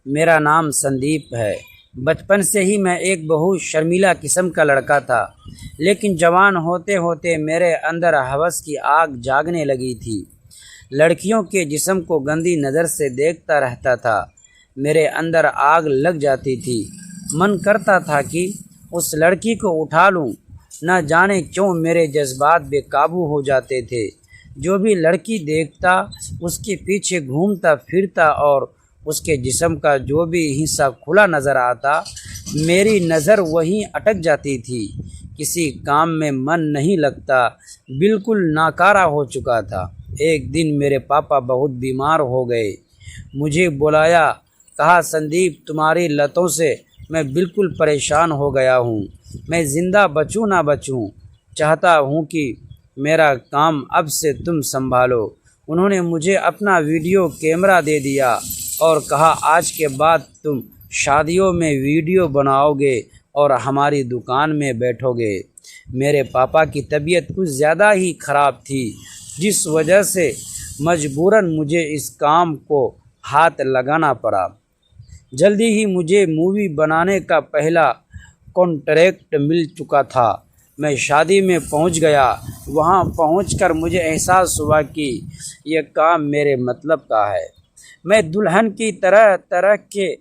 मेरा नाम संदीप है। बचपन से ही मैं एक बहुत शर्मीला किस्म का लड़का था, लेकिन जवान होते होते मेरे अंदर हवस की आग जागने लगी थी। लड़कियों के जिस्म को गंदी नज़र से देखता रहता था। मेरे अंदर आग लग जाती थी। मन करता था कि उस लड़की को उठा लूं। न जाने क्यों मेरे जज्बात बेकाबू हो जाते थे। जो भी लड़की देखता उसके पीछे घूमता फिरता और उसके जिस्म का जो भी हिस्सा खुला नज़र आता, मेरी नज़र वहीं अटक जाती थी। किसी काम में मन नहीं लगता, बिल्कुल नाकारा हो चुका था। एक दिन मेरे पापा बहुत बीमार हो गए। मुझे बुलाया, कहा, संदीप, तुम्हारी लतों से मैं बिल्कुल परेशान हो गया हूँ। मैं ज़िंदा बचूँ ना बचूँ, चाहता हूँ कि मेरा काम अब से तुम संभालो। उन्होंने मुझे अपना वीडियो कैमरा दे दिया और कहा, आज के बाद तुम शादियों में वीडियो बनाओगे और हमारी दुकान में बैठोगे। मेरे पापा की तबीयत कुछ ज़्यादा ही ख़राब थी, जिस वजह से मजबूरन मुझे इस काम को हाथ लगाना पड़ा। जल्दी ही मुझे मूवी बनाने का पहला कॉन्ट्रैक्ट मिल चुका था। मैं शादी में पहुंच गया। वहां पहुंचकर मुझे एहसास हुआ कि यह काम मेरे मतलब का है। मैं दुल्हन की तरह तरह के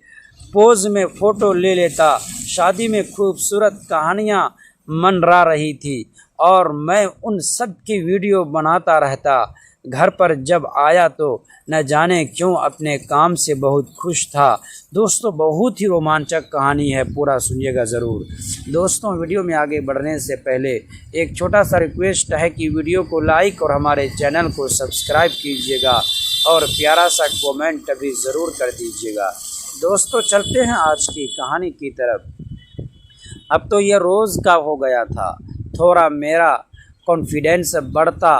पोज में फ़ोटो ले लेता। शादी में खूबसूरत कहानियाँ मनरा रही थी और मैं उन सब की वीडियो बनाता रहता। घर पर जब आया तो न जाने क्यों अपने काम से बहुत खुश था। दोस्तों, बहुत ही रोमांचक कहानी है, पूरा सुनिएगा ज़रूर। दोस्तों, वीडियो में आगे बढ़ने से पहले एक छोटा सा रिक्वेस्ट है कि वीडियो को लाइक और हमारे चैनल को सब्सक्राइब कीजिएगा और प्यारा सा कमेंट भी ज़रूर कर दीजिएगा। दोस्तों, चलते हैं आज की कहानी की तरफ। अब तो यह रोज़ का हो गया था। थोड़ा मेरा कॉन्फिडेंस बढ़ता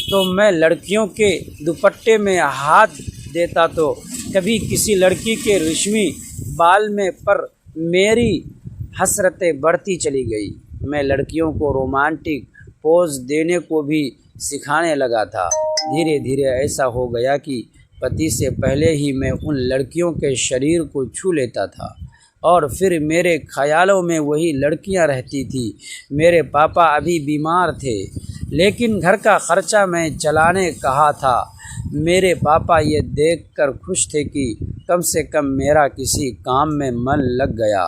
तो मैं लड़कियों के दुपट्टे में हाथ देता तो कभी किसी लड़की के रेशमी बाल में, पर मेरी हसरतें बढ़ती चली गई। मैं लड़कियों को रोमांटिक पोज देने को भी सिखाने लगा था। धीरे धीरे ऐसा हो गया कि पति से पहले ही मैं उन लड़कियों के शरीर को छू लेता था और फिर मेरे ख्यालों में वही लड़कियां रहती थी। मेरे पापा अभी बीमार थे, लेकिन घर का खर्चा मैं चलाने कहा था। मेरे पापा ये देखकर खुश थे कि कम से कम मेरा किसी काम में मन लग गया।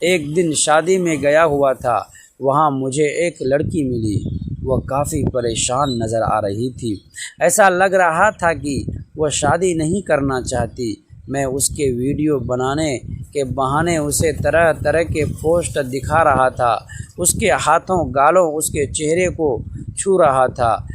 एक दिन शादी में गया हुआ था। वहाँ मुझे एक लड़की मिली। वह काफ़ी परेशान नज़र आ रही थी। ऐसा लग रहा था कि वह शादी नहीं करना चाहती। मैं उसके वीडियो बनाने के बहाने उसे तरह तरह के पोस्ट दिखा रहा था। उसके हाथों, गालों, उसके चेहरे को छू रहा था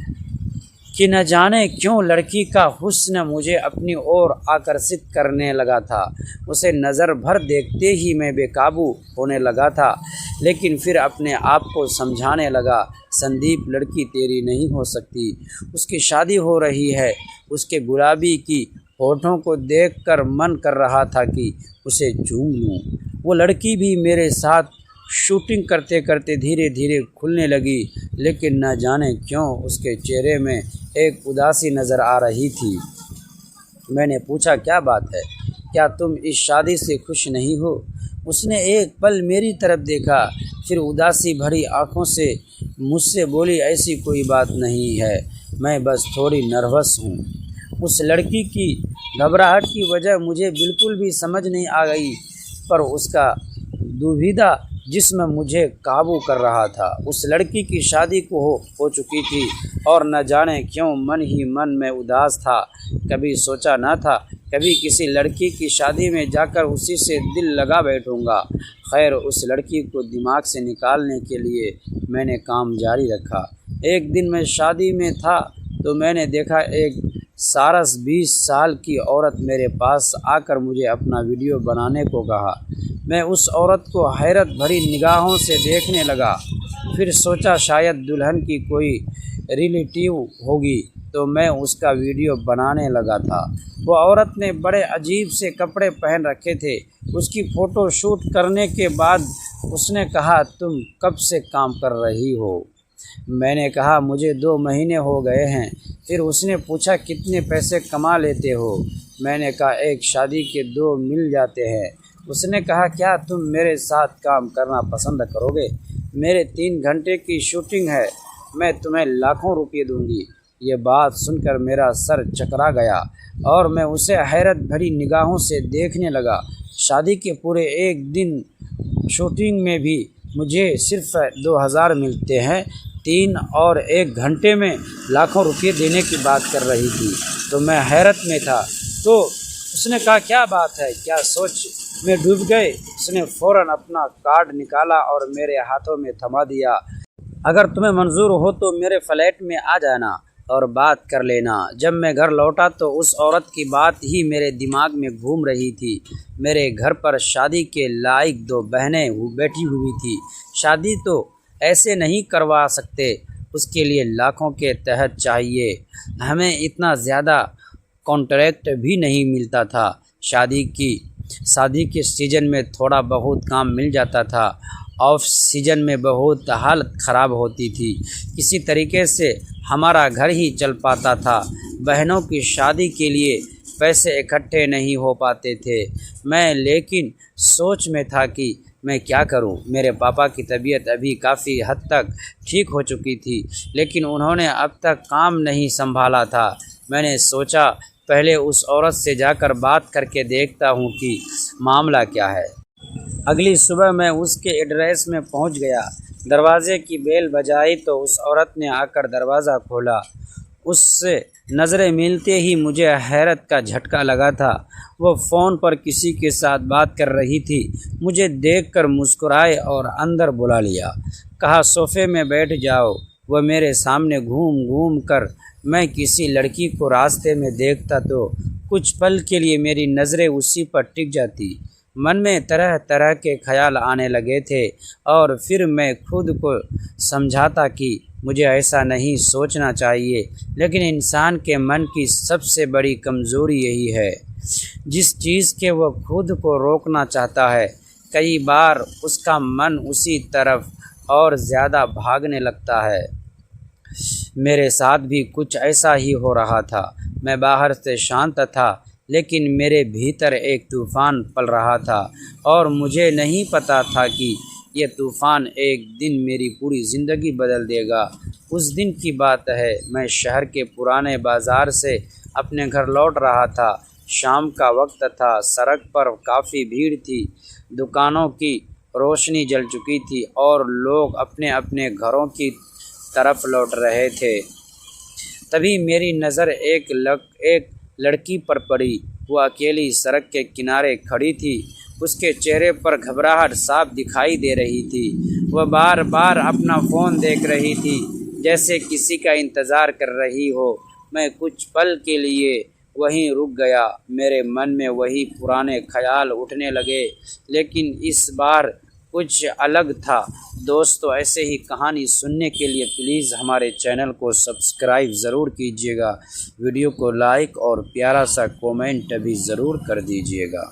कि न जाने क्यों लड़की का हुस्न मुझे अपनी ओर आकर्षित करने लगा था। उसे नज़र भर देखते ही मैं बेकाबू होने लगा था, लेकिन फिर अपने आप को समझाने लगा, संदीप, लड़की तेरी नहीं हो सकती। उसकी शादी हो रही है। उसके गुलाबी की होठों को देखकर मन कर रहा था कि उसे चूम लूं। वो लड़की भी मेरे साथ शूटिंग करते करते धीरे धीरे खुलने लगी, लेकिन न जाने क्यों उसके चेहरे में एक उदासी नज़र आ रही थी। मैंने पूछा, क्या बात है? क्या तुम इस शादी से खुश नहीं हो? उसने एक पल मेरी तरफ देखा, फिर उदासी भरी आंखों से मुझसे बोली, ऐसी कोई बात नहीं है, मैं बस थोड़ी नर्वस हूँ। उस लड़की की घबराहट की वजह मुझे बिल्कुल भी समझ नहीं आ गई, पर उसका दुविधा जिस्म मुझे काबू कर रहा था। उस लड़की की शादी को हो चुकी थी और न जाने क्यों मन ही मन में उदास था। कभी सोचा न था कभी किसी लड़की की शादी में जाकर उसी से दिल लगा बैठूंगा। खैर, उस लड़की को दिमाग से निकालने के लिए मैंने काम जारी रखा। एक दिन मैं शादी में था तो मैंने देखा एक सारस 20 साल की औरत मेरे पास आकर मुझे अपना वीडियो बनाने को कहा। मैं उस औरत को हैरत भरी निगाहों से देखने लगा। फिर सोचा शायद दुल्हन की कोई रिलेटिव होगी, तो मैं उसका वीडियो बनाने लगा था। वो औरत ने बड़े अजीब से कपड़े पहन रखे थे। उसकी फ़ोटो शूट करने के बाद उसने कहा, तुम कब से काम कर रही हो? मैंने कहा मुझे 2 महीने हो गए हैं। फिर उसने पूछा कितने पैसे कमा लेते हो? मैंने कहा एक शादी के 2 मिल जाते हैं। उसने कहा क्या तुम मेरे साथ काम करना पसंद करोगे? मेरे 3 घंटे की शूटिंग है, मैं तुम्हें लाखों रुपये दूंगी। ये बात सुनकर मेरा सर चकरा गया और मैं उसे हैरत भरी निगाहों से देखने लगा। शादी के पूरे 1 दिन शूटिंग में भी मुझे सिर्फ 2000 मिलते हैं, 3 और 1 घंटे में लाखों रुपये देने की बात कर रही थी। तो मैं हैरत में था। तो उसने कहा क्या बात है, क्या सोच में डूब गए? उसने फ़ौरन अपना कार्ड निकाला और मेरे हाथों में थमा दिया। अगर तुम्हें मंजूर हो तो मेरे फ्लैट में आ जाना और बात कर लेना। जब मैं घर लौटा तो उस औरत की बात ही मेरे दिमाग में घूम रही थी। मेरे घर पर शादी के लायक 2 बहनें बैठी हुई थी। शादी तो ऐसे नहीं करवा सकते, उसके लिए लाखों के तहत चाहिए। हमें इतना ज़्यादा कॉन्ट्रैक्ट भी नहीं मिलता था। शादी के सीज़न में थोड़ा बहुत काम मिल जाता था, ऑफ सीज़न में बहुत हालत ख़राब होती थी। किसी तरीके से हमारा घर ही चल पाता था। बहनों की शादी के लिए पैसे इकट्ठे नहीं हो पाते थे। मैं लेकिन सोच में था कि मैं क्या करूं। मेरे पापा की तबीयत अभी काफ़ी हद तक ठीक हो चुकी थी, लेकिन उन्होंने अब तक काम नहीं संभाला था। मैंने सोचा पहले उस औरत से जाकर बात करके देखता हूं कि मामला क्या है। अगली सुबह मैं उसके एड्रेस में पहुंच गया। दरवाजे की बेल बजाई तो उस औरत ने आकर दरवाज़ा खोला। उससे नज़रें मिलते ही मुझे हैरत का झटका लगा था। वो फ़ोन पर किसी के साथ बात कर रही थी। मुझे देखकर मुस्कुराए और अंदर बुला लिया। कहा सोफ़े में बैठ जाओ। वह मेरे सामने घूम घूम कर मैं किसी लड़की को रास्ते में देखता तो कुछ पल के लिए मेरी नज़रें उसी पर टिक जाती। मन में तरह तरह के ख्याल आने लगे थे और फिर मैं खुद को समझाता कि मुझे ऐसा नहीं सोचना चाहिए, लेकिन इंसान के मन की सबसे बड़ी कमज़ोरी यही है। जिस चीज़ के वह खुद को रोकना चाहता है, कई बार उसका मन उसी तरफ और ज़्यादा भागने लगता है। मेरे साथ भी कुछ ऐसा ही हो रहा था। मैं बाहर से शांत था, लेकिन मेरे भीतर एक तूफ़ान पल रहा था और मुझे नहीं पता था कि यह तूफ़ान एक दिन मेरी पूरी ज़िंदगी बदल देगा। उस दिन की बात है, मैं शहर के पुराने बाज़ार से अपने घर लौट रहा था। शाम का वक्त था, सड़क पर काफ़ी भीड़ थी, दुकानों की रोशनी जल चुकी थी और लोग अपने अपने घरों की तरफ लौट रहे थे। तभी मेरी नज़र एक लड़की पर पड़ी। वो अकेली सड़क के किनारे खड़ी थी। उसके चेहरे पर घबराहट साफ दिखाई दे रही थी। वह बार बार अपना फ़ोन देख रही थी, जैसे किसी का इंतज़ार कर रही हो। मैं कुछ पल के लिए वहीं रुक गया। मेरे मन में वही पुराने ख्याल उठने लगे, लेकिन इस बार कुछ अलग था। दोस्तों, ऐसे ही कहानी सुनने के लिए प्लीज़ हमारे चैनल को सब्सक्राइब ज़रूर कीजिएगा। वीडियो को लाइक और प्यारा सा कमेंट भी ज़रूर कर दीजिएगा।